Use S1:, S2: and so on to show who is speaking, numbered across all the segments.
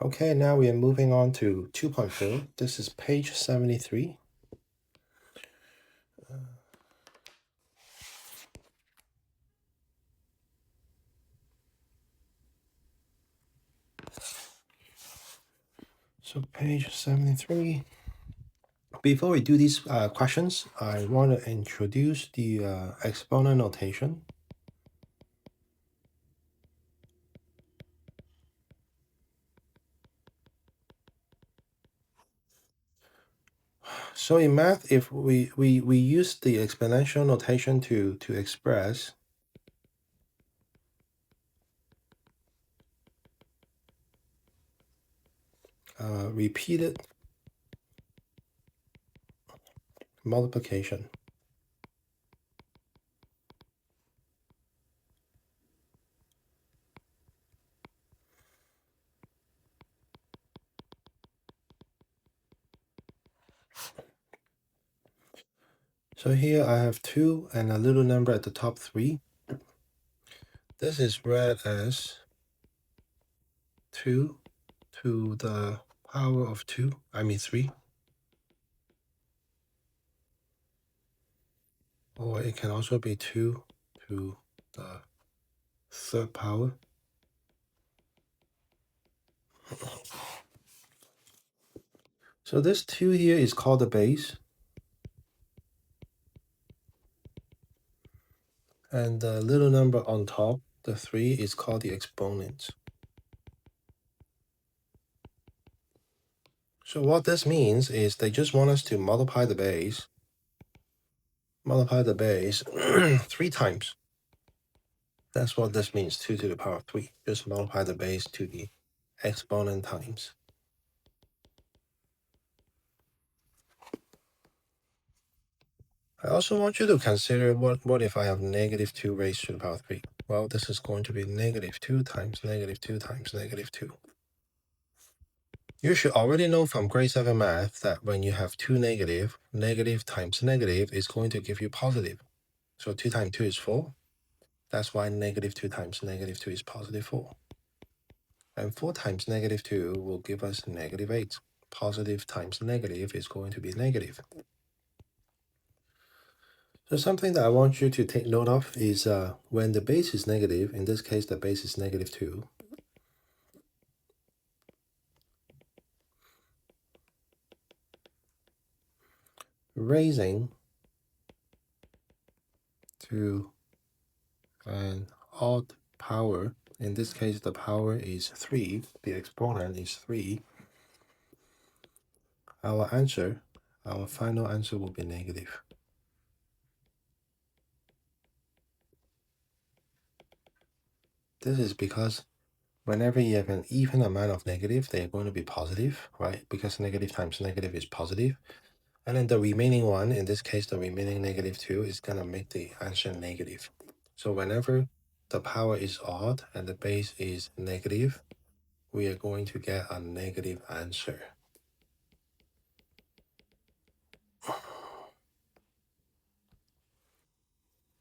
S1: Okay, now we are moving on to 2.4. This is page 73. So page 73. Before we do these questions, I want to introduce the exponent notation. So in math, if we use the exponential notation to express repeated multiplication. So here I have 2 and a little number at the top 3. This is read as 2 to the power of 2, I mean 3. Or it can also be 2 to the third power. So this 2 here is called the base. And the little number on top, the 3, is called the exponent. So what this means is they just want us to multiply the base 3 times. That's what this means, 2 to the power of 3. Just multiply the base to the exponent times. I also want you to consider what if I have negative 2 raised to the power of 3? Well, this is going to be negative 2 times negative 2 times negative 2. You should already know from grade 7 math that when you have 2 negative, negative times negative is going to give you positive. So 2 times 2 is 4. That's why negative 2 times negative 2 is positive 4. And 4 times negative 2 will give us negative 8. Positive times negative is going to be negative. So something that I want you to take note of is when the base is negative, in this case the base is negative 2, raising to an odd power, in this case the power is 3, the exponent is 3, our final answer will be negative. This is because whenever you have an even amount of negative, they're going to be positive, right? Because negative times negative is positive. And then the remaining one, in this case, the remaining negative 2 is going to make the answer negative. So whenever the power is odd and the base is negative, we are going to get a negative answer.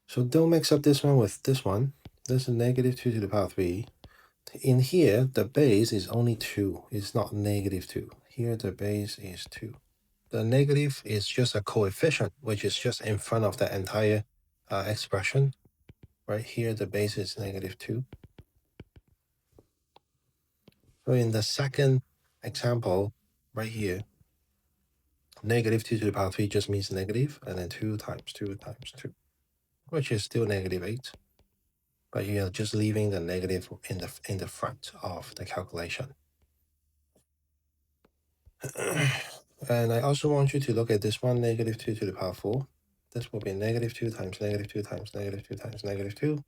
S1: So don't mix up this one with this one. This is negative 2 to the power 3. In here, the base is only 2. It's not negative 2. Here, the base is 2. The negative is just a coefficient, which is just in front of the entire expression. Right here, the base is negative 2. So in the second example, right here, negative 2 to the power 3 just means negative, and then 2 times 2 times 2, which is still negative 8. But you're just leaving the negative in the front of the calculation. And I also want you to look at this one, negative 2 to the power 4. This will be negative 2 times negative 2 times negative 2 times negative 2.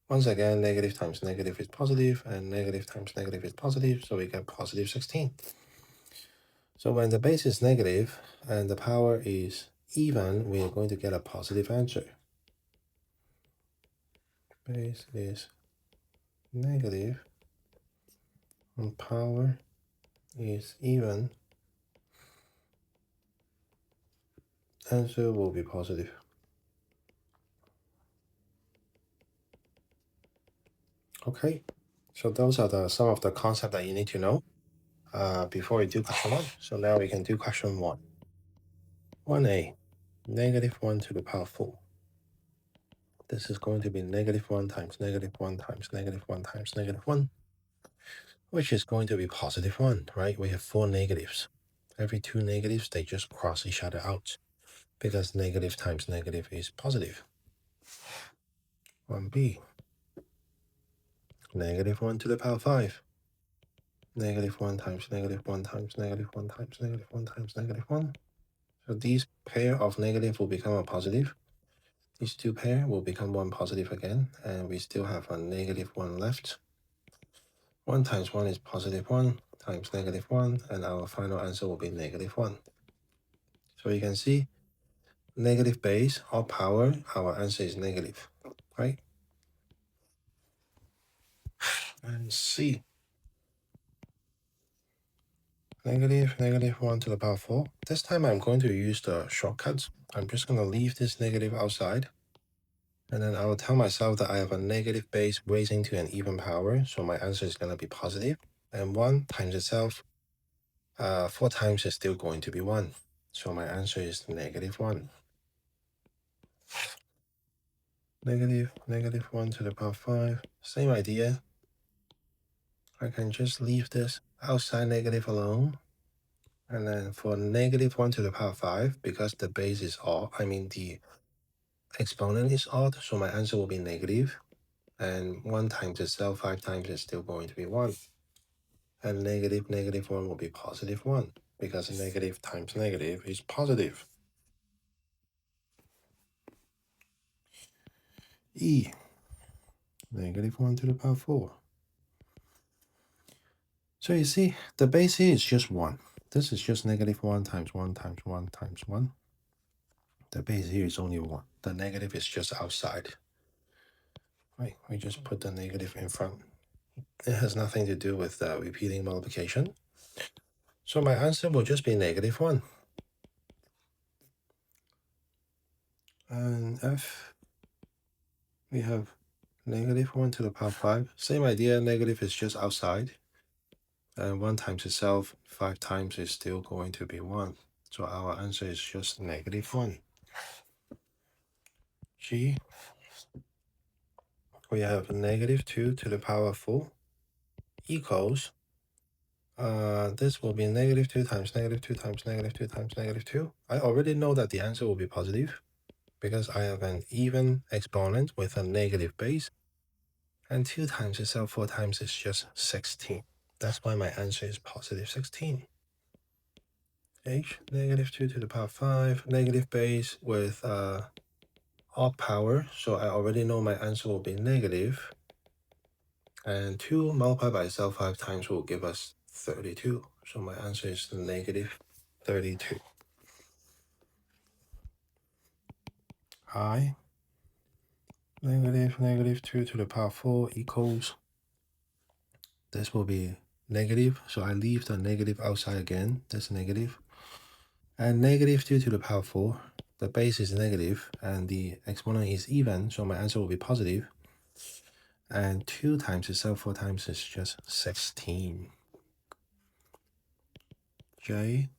S1: Once again, negative times negative is positive, and negative times negative is positive, so we get positive 16. So when the base is negative and the power is even, we are going to get a positive answer. Base is negative and power is even. Answer will be positive. Okay, so those are some of the concepts that you need to know. before we do question 1. So now we can do question 1. 1a, -1 to the power 4. This is going to be -1 times -1 times -1 times -1, which is going to be +1, right? We have 4 negatives. Every 2 negatives, they just cross each other out, because negative times negative is positive. 1b, -1 to the power 5. -1 times -1 times -1 times -1 times -1. So these pair of negative will become a positive. These two pair will become one positive again, and we still have a -1 left. 1 times 1 is +1 times -1, and our final answer will be -1. So you can see, negative base or power, our answer is negative, right? And C, -1 to the power 4. This time I'm going to use the shortcuts. I'm just going to leave this negative outside. And then I will tell myself that I have a negative base raising to an even power, so my answer is going to be positive. And 1 times itself, 4 times is still going to be 1. So my answer is -1. -1 to the power 5. Same idea. I can just leave this outside negative alone. And then for -1 to the power 5, because the base is odd, I mean the exponent is odd, so my answer will be negative. And 1 times itself, 5 times is still going to be 1. And -1 will be +1, because negative times negative is positive. E, -1 to the power 4. So you see, the base here is just 1. This is just -1 times 1 times 1 times 1. The base here is only 1. The negative is just outside. Right, we just put the negative in front. It has nothing to do with repeating multiplication. So my answer will just be -1. And F, we have -1 to the power 5. Same idea, negative is just outside. And 1 times itself, 5 times is still going to be 1. So our answer is just -1. G, we have -2 to the power 4 equals, this will be -2 times -2 times -2 times -2. I already know that the answer will be positive, because I have an even exponent with a negative base. And 2 times itself, 4 times is just 16. That's why my answer is +16. H, -2 to the power 5, negative base with odd power. So I already know my answer will be negative. And 2 multiplied by itself 5 times will give us 32. So my answer is -32. I, -2 to the power 4 equals, this will be negative, so I leave the negative outside again, this negative. And -2 to the power 4, the base is negative, and the exponent is even, so my answer will be positive. And 2 times itself, 4 times is just 16. J,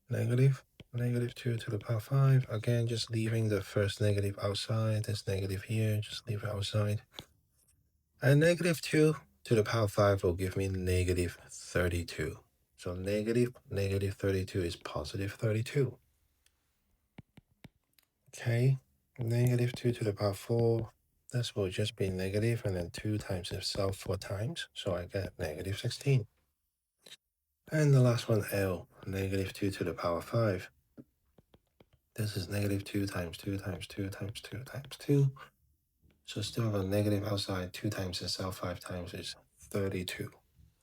S1: -2 to the power 5. Again, just leaving the first negative outside. This negative here, just leave it outside. And -2 to the power 5 will give me -32. So -32 is +32. Okay, -2 to the power 4. This will just be negative, and then 2 times itself 4 times. So I get -16. And the last one, L, -2 to the power 5. This is -2 times 2 times 2 times 2 times 2. So still have a negative outside. 2 times itself 5 times is 32.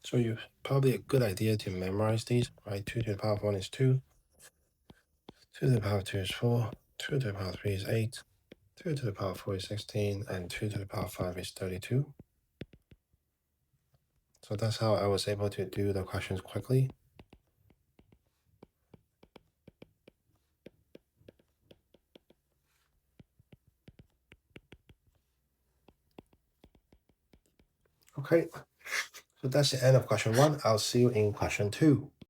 S1: So you probably a good idea to memorize these, right? 2 to the power 1 is 2. 2 to the power 2 is 4. 2 to the power 3 is 8. 2 to the power 4 is 16. And 2 to the power 5 is 32. So that's how I was able to do the questions quickly. Okay, So that's the end of question 1. I'll see you in question 2.